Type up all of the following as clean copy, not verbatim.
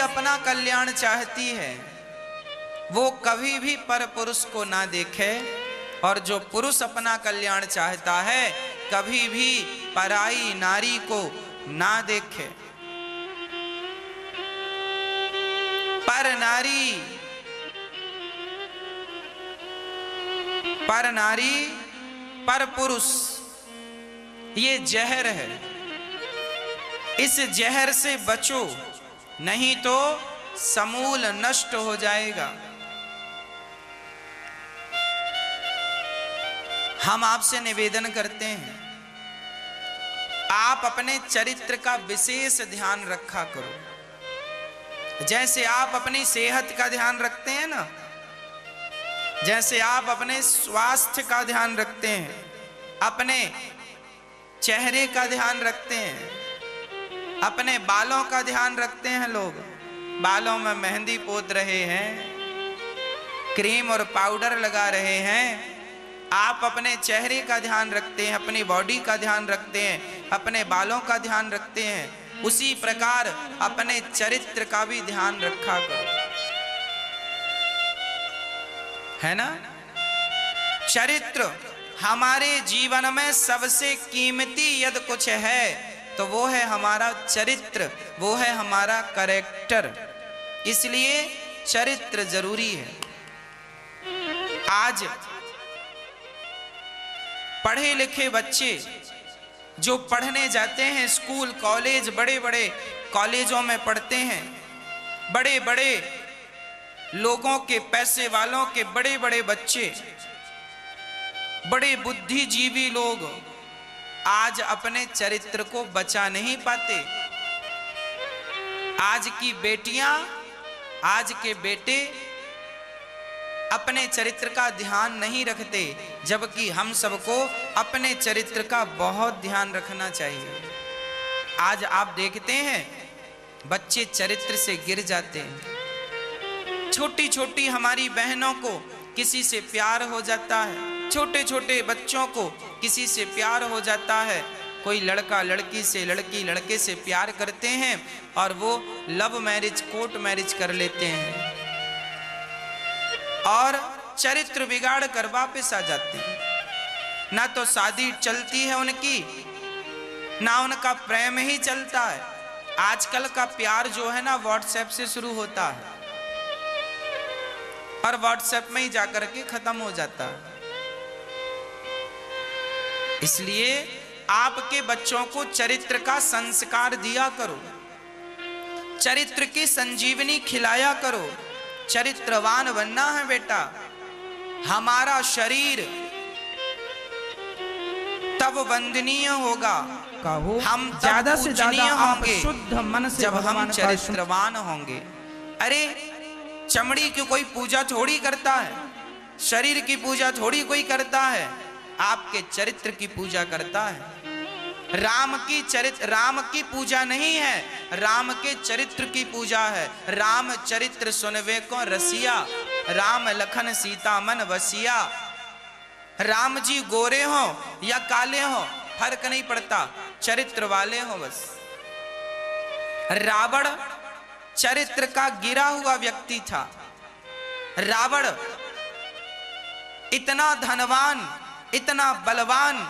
अपना कल्याण चाहती है वो कभी भी पर पुरुष को ना देखे, और जो पुरुष अपना कल्याण चाहता है कभी भी पराई नारी को ना देखे। पर नारी पर पुरुष ये जहर है, इस जहर से बचो नहीं तो समूल नष्ट हो जाएगा। हम आपसे निवेदन करते हैं आप अपने चरित्र का विशेष ध्यान रखा करो। जैसे आप अपनी सेहत का ध्यान रखते हैं ना, जैसे आप अपने स्वास्थ्य का ध्यान रखते हैं, अपने चेहरे का ध्यान रखते हैं, अपने बालों का ध्यान रखते हैं। लोग बालों में मेहंदी पोत रहे हैं, क्रीम और पाउडर लगा रहे हैं। आप अपने चेहरे का ध्यान रखते हैं, अपनी बॉडी का ध्यान रखते हैं, अपने बालों का ध्यान रखते हैं। उसी प्रकार अपने चरित्र का भी ध्यान रखा करो, है ना। चरित्र हमारे जीवन में सबसे कीमती यदि कुछ है तो वो है हमारा चरित्र, वो है हमारा कैरेक्टर। इसलिए चरित्र जरूरी है। आज पढ़े लिखे बच्चे जो पढ़ने जाते हैं स्कूल कॉलेज, बड़े बड़े कॉलेजों में पढ़ते हैं, बड़े बड़े लोगों के, पैसे वालों के बड़े बड़े बच्चे, बड़े बुद्धिजीवी लोग आज अपने चरित्र को बचा नहीं पाते। आज की बेटियां, आज के बेटे अपने चरित्र का ध्यान नहीं रखते, जबकि हम सबको अपने चरित्र का बहुत ध्यान रखना चाहिए। आज आप देखते हैं बच्चे चरित्र से गिर जाते हैं। छोटी छोटी हमारी बहनों को किसी से प्यार हो जाता है, छोटे छोटे बच्चों को किसी से प्यार हो जाता है। कोई लड़का लड़की से, लड़की लड़के से प्यार करते हैं और वो लव मैरिज, कोर्ट मैरिज कर लेते हैं और चरित्र बिगाड़ कर वापस आ जाते हैं। ना तो शादी चलती है उनकी, ना उनका प्रेम ही चलता है। आजकल का प्यार जो है ना व्हाट्सएप से शुरू होता है और व्हाट्सएप में ही जाकर के खत्म हो जाता है। इसलिए आपके बच्चों को चरित्र का संस्कार दिया करो, चरित्र की संजीवनी खिलाया करो। चरित्रवान बनना है बेटा। हमारा शरीर तब वंदनीय होगा, हम ज्यादा से ज्यादा होंगे शुद्ध मन से, जब हम चरित्रवान होंगे। अरे चमड़ी की कोई पूजा थोड़ी करता है, शरीर की पूजा थोड़ी कोई करता है, आपके चरित्र की पूजा करता है। राम की पूजा नहीं है, राम के चरित्र की पूजा है। राम चरित्र सुनवे को रसिया, राम लखन सीता मन वसिया। राम जी गोरे हो या काले हो फर्क नहीं पड़ता, चरित्र वाले हो बस। रावण चरित्र का गिरा हुआ व्यक्ति था। रावण इतना धनवान, इतना बलवान,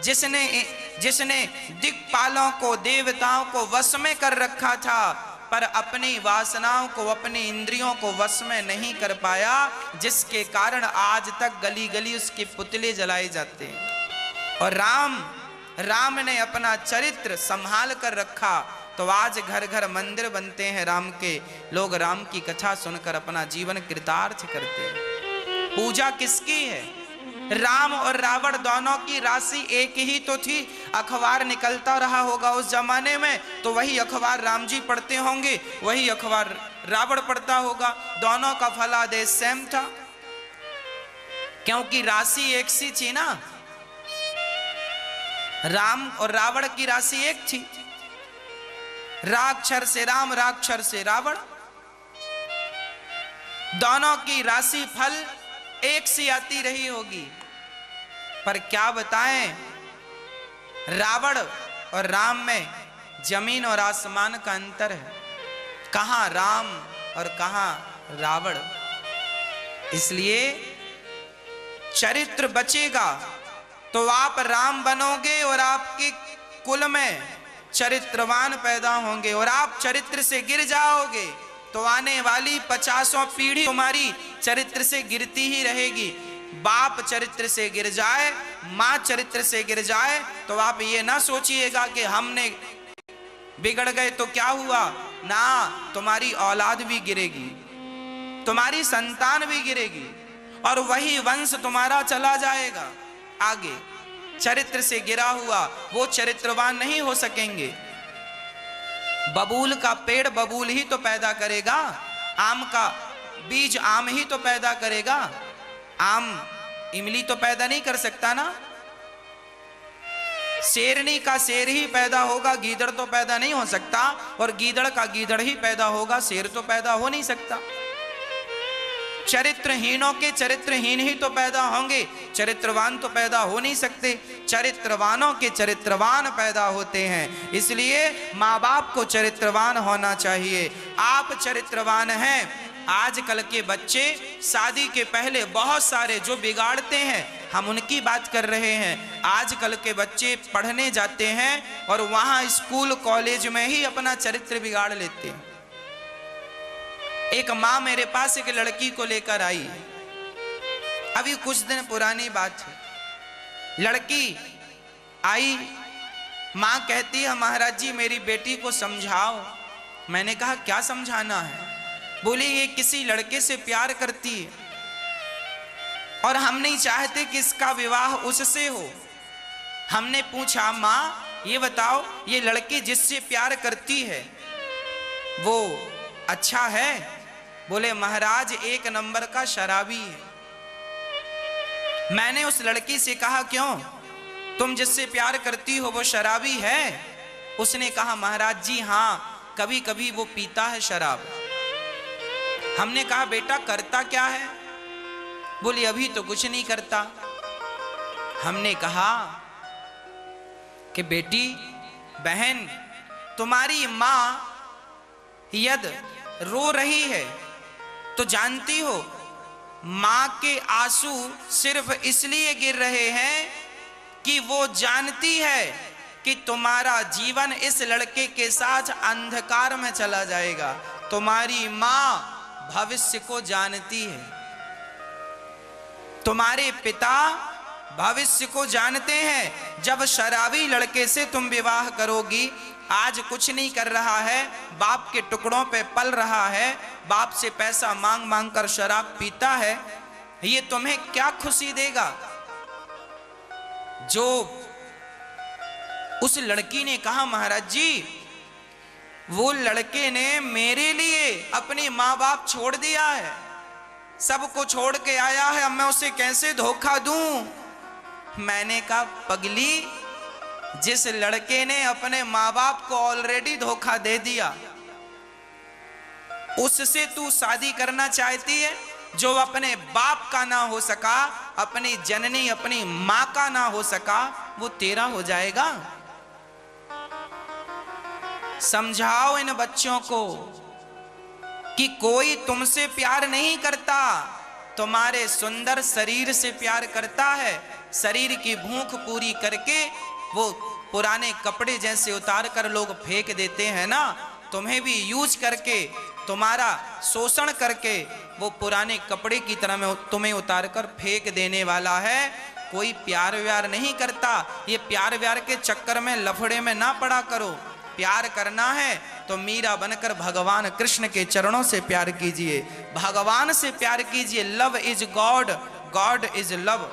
जिसने दिक्पालों को, देवताओं को वश में कर रखा था, पर अपनी वासनाओं को, अपनी इंद्रियों को वश में नहीं कर पाया, जिसके कारण आज तक गली गली उसके पुतले जलाए जाते हैं। और राम ने अपना चरित्र संभाल कर रखा, तो आज घर घर मंदिर बनते हैं राम के। लोग राम की कथा सुनकर अपना जीवन कृतार्थ करते हैं। पूजा किसकी है? राम और रावण दोनों की राशि एक ही तो थी। अखबार निकलता रहा होगा उस जमाने में, तो वही अखबार राम जी पढ़ते होंगे, वही अखबार रावण पढ़ता होगा। दोनों का फलादेश सेम था, क्योंकि राशि एक सी थी ना। राम और रावण की राशि एक थी। राक्षर से राम, राक्षर से रावण, दोनों की राशि फल एक सी आती रही होगी। पर क्या बताएं, रावण और राम में जमीन और आसमान का अंतर है। कहां राम और कहां रावण। इसलिए चरित्र बचेगा तो आप राम बनोगे और आपके कुल में चरित्रवान पैदा होंगे, और आप चरित्र से गिर जाओगे तो आने वाली 50 पीढ़ी तुम्हारी चरित्र से गिरती ही रहेगी। बाप चरित्र से गिर जाए, माँ चरित्र से गिर जाए, तो आप ये ना सोचिएगा कि हमने बिगड़ गए तो क्या हुआ, ना, तुम्हारी औलाद भी गिरेगी, तुम्हारी संतान भी गिरेगी, और वही वंश तुम्हारा चला जाएगा आगे। चरित्र से गिरा हुआ वो चरित्रवान नहीं हो सकेंगे। बबूल का पेड़ बबूल ही तो पैदा करेगा, आम का बीज आम ही तो पैदा करेगा, आम इमली तो पैदा नहीं कर सकता ना। शेरनी का शेर ही पैदा होगा, गीदड़ तो पैदा नहीं हो सकता, और गीदड़ का गीदड़ ही पैदा होगा, शेर तो पैदा हो नहीं सकता। चरित्रहीनों के चरित्रहीन ही तो पैदा होंगे, चरित्रवान तो पैदा हो नहीं सकते। चरित्रवानों के चरित्रवान पैदा होते हैं। इसलिए माँ बाप को चरित्रवान होना चाहिए। आप चरित्रवान हैं। आजकल के बच्चे शादी के पहले बहुत सारे जो बिगाड़ते हैं, हम उनकी बात कर रहे हैं। आजकल के बच्चे पढ़ने जाते हैं और वहां स्कूल कॉलेज में ही अपना चरित्र बिगाड़ लेते हैं। एक माँ मेरे पास एक लड़की को लेकर आई, अभी कुछ दिन पुरानी बात है। लड़की आई, माँ कहती है महाराज जी मेरी बेटी को समझाओ। मैंने कहा क्या समझाना है? बोली ये किसी लड़के से प्यार करती है और हम नहीं चाहते कि इसका विवाह उससे हो। हमने पूछा माँ ये बताओ ये लड़की जिससे प्यार करती है वो अच्छा है? बोले महाराज एक नंबर का शराबी है। मैंने उस लड़की से कहा क्यों, तुम जिससे प्यार करती हो वो शराबी है? उसने कहा महाराज जी हाँ, कभी कभी वो पीता है शराब। हमने कहा बेटा करता क्या है? बोली अभी तो कुछ नहीं करता। हमने कहा कि बेटी बहन तुम्हारी मां यदि रो रही है तो जानती हो मां के आंसू सिर्फ इसलिए गिर रहे हैं कि वो जानती है कि तुम्हारा जीवन इस लड़के के साथ अंधकार में चला जाएगा। तुम्हारी मां भविष्य को जानती है, तुम्हारे पिता भविष्य को जानते हैं। जब शराबी लड़के से तुम विवाह करोगी, आज कुछ नहीं कर रहा है, बाप के टुकड़ों पे पल रहा है, बाप से पैसा मांग मांग कर शराब पीता है, ये तुम्हें क्या खुशी देगा? जो उस लड़की ने कहा महाराज जी वो लड़के ने मेरे लिए अपनी माँ बाप छोड़ दिया है, सबको छोड़ के आया है, अब मैं उसे कैसे धोखा दूं? मैंने कहा पगली, जिस लड़के ने अपने माँ बाप को ऑलरेडी धोखा दे दिया उससे तू शादी करना चाहती है? जो अपने बाप का ना हो सका, अपनी जननी अपनी माँ का ना हो सका, वो तेरा हो जाएगा? समझाओ इन बच्चों को कि कोई तुमसे प्यार नहीं करता, तुम्हारे सुंदर शरीर से प्यार करता है। शरीर की भूख पूरी करके वो पुराने कपड़े जैसे उतार कर लोग फेंक देते हैं ना, तुम्हें भी यूज करके तुम्हारा शोषण करके वो पुराने कपड़े की तरह में तुम्हें उतार कर फेंक देने वाला है। कोई प्यार व्यार नहीं करता। ये प्यार व्यार के चक्कर में लफड़े में ना पड़ा करो। प्यार करना है तो मीरा बनकर भगवान कृष्ण के चरणों से प्यार कीजिए, भगवान से प्यार कीजिए। Love is God, God is love.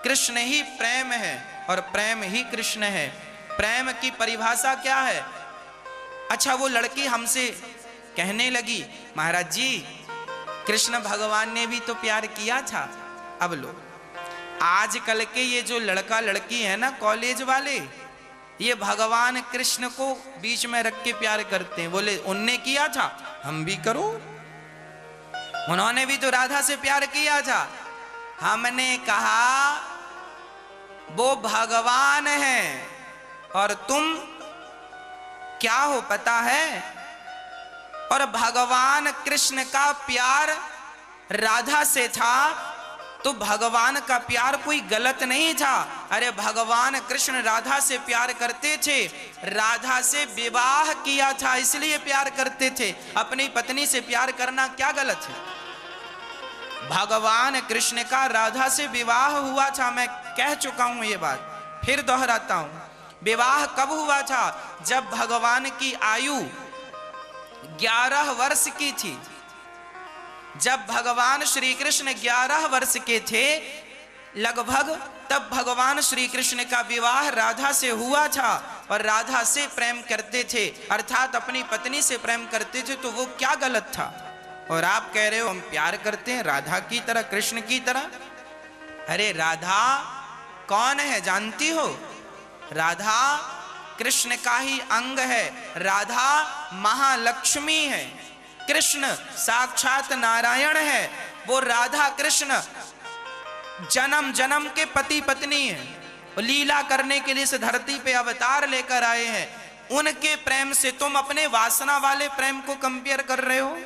Krishna ही प्रेम है और प्रेम ही कृष्ण है। प्रेम की परिभाषा क्या है? अच्छा वो लड़की हमसे कहने लगी महाराज जी कृष्ण भगवान ने भी तो प्यार किया था। अब लो आजकल के ये जो लड़का लड़की है ना कॉलेज वाले, ये भगवान कृष्ण को बीच में रख के प्यार करते हैं। बोले उनने किया था हम भी करो, उन्होंने भी तो राधा से प्यार किया था। हमने कहा वो भगवान है और तुम क्या हो पता है? और भगवान कृष्ण का प्यार राधा से था, तो भगवान का प्यार कोई गलत नहीं था। अरे भगवान कृष्ण राधा से प्यार करते थे, राधा से विवाह किया था इसलिए प्यार करते थे। अपनी पत्नी से प्यार करना क्या गलत है? भगवान कृष्ण का राधा से विवाह हुआ था। मैं कह चुका हूं ये बात, फिर दोहराता हूं। विवाह कब हुआ था? जब भगवान की आयु 11 वर्ष की थी। जब भगवान श्री कृष्ण 11 वर्ष के थे लगभग, तब भगवान श्री कृष्ण का विवाह राधा से हुआ था और राधा से प्रेम करते थे, अर्थात अपनी पत्नी से प्रेम करते थे। तो वो क्या गलत था? और आप कह रहे हो हम प्यार करते हैं राधा की तरह, कृष्ण की तरह। अरे राधा कौन है जानती हो? राधा कृष्ण का ही अंग है। राधा महालक्ष्मी है, कृष्ण साक्षात नारायण है। वो राधा कृष्ण जन्म जन्म के पति पत्नी हैं। लीला करने के लिए इस धरती पे अवतार लेकर आए हैं। उनके प्रेम से तुम अपने वासना वाले प्रेम को कंपेयर कर रहे हो।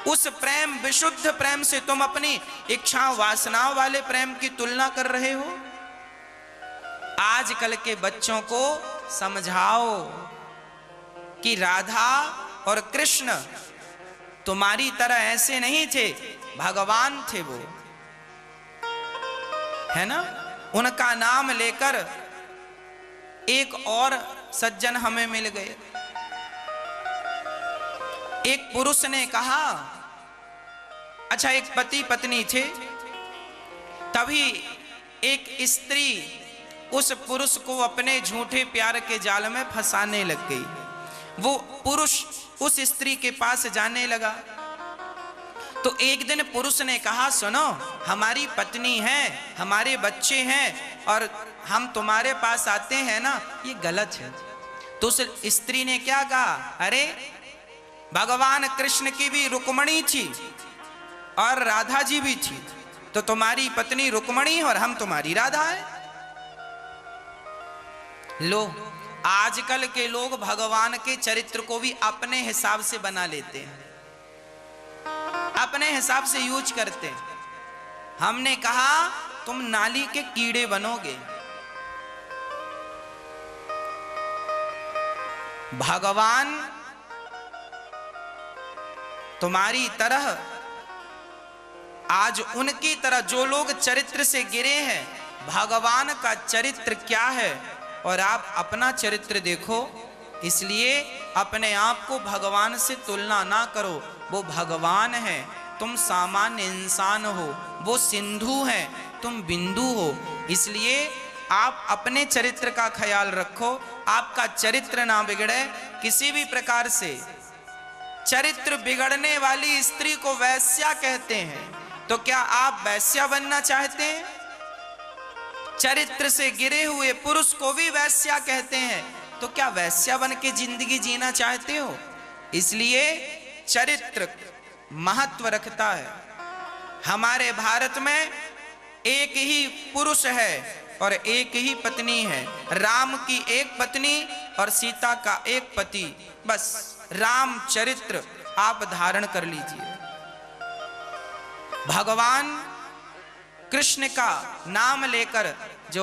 उस प्रेम, विशुद्ध प्रेम से तुम अपनी इच्छा वासनाओं वाले प्रेम की तुलना कर रहे हो। आजकल के बच्चों को समझाओ कि राधा और कृष्ण तुम्हारी तरह ऐसे नहीं थे, भगवान थे वो, है ना। उनका नाम लेकर एक और सज्जन हमें मिल गए। एक पुरुष ने कहा, अच्छा एक पति पत्नी थे, तभी एक स्त्री उस पुरुष को अपने झूठे प्यार के जाल में फंसाने लग गई। वो पुरुष उस स्त्री के पास जाने लगा। तो एक दिन पुरुष ने कहा, सुनो हमारी पत्नी है, हमारे बच्चे हैं और हम तुम्हारे पास आते हैं ना, ये गलत है। तो उस स्त्री ने क्या कहा, अरे भगवान कृष्ण की भी रुक्मणी थी और राधा जी भी थी, तो तुम्हारी पत्नी रुक्मणी और हम तुम्हारी राधा है। लो, आजकल के लोग भगवान के चरित्र को भी अपने हिसाब से बना लेते हैं, अपने हिसाब से यूज करते हैं। हमने कहा तुम नाली के कीड़े बनोगे। भगवान तुम्हारी तरह, आज उनकी तरह जो लोग चरित्र से गिरे हैं, भगवान का चरित्र क्या है और आप अपना चरित्र देखो। इसलिए अपने आप को भगवान से तुलना ना करो। वो भगवान है, तुम सामान्य इंसान हो। वो सिंधु है, तुम बिंदु हो। इसलिए आप अपने चरित्र का ख्याल रखो, आपका चरित्र ना बिगड़े किसी भी प्रकार से। चरित्र बिगड़ने वाली स्त्री को वैश्या कहते हैं, तो क्या आप वैश्या बनना चाहते हैं? चरित्र से गिरे हुए पुरुष को भी वैश्या कहते हैं, तो क्या वैश्या बन के जिंदगी जीना चाहते हो? इसलिए चरित्र महत्व रखता है। हमारे भारत में एक ही पुरुष है और एक ही पत्नी है। राम की एक पत्नी और सीता का एक पति, बस राम चरित्र आप धारण कर लीजिए। भगवान कृष्ण का नाम लेकर जो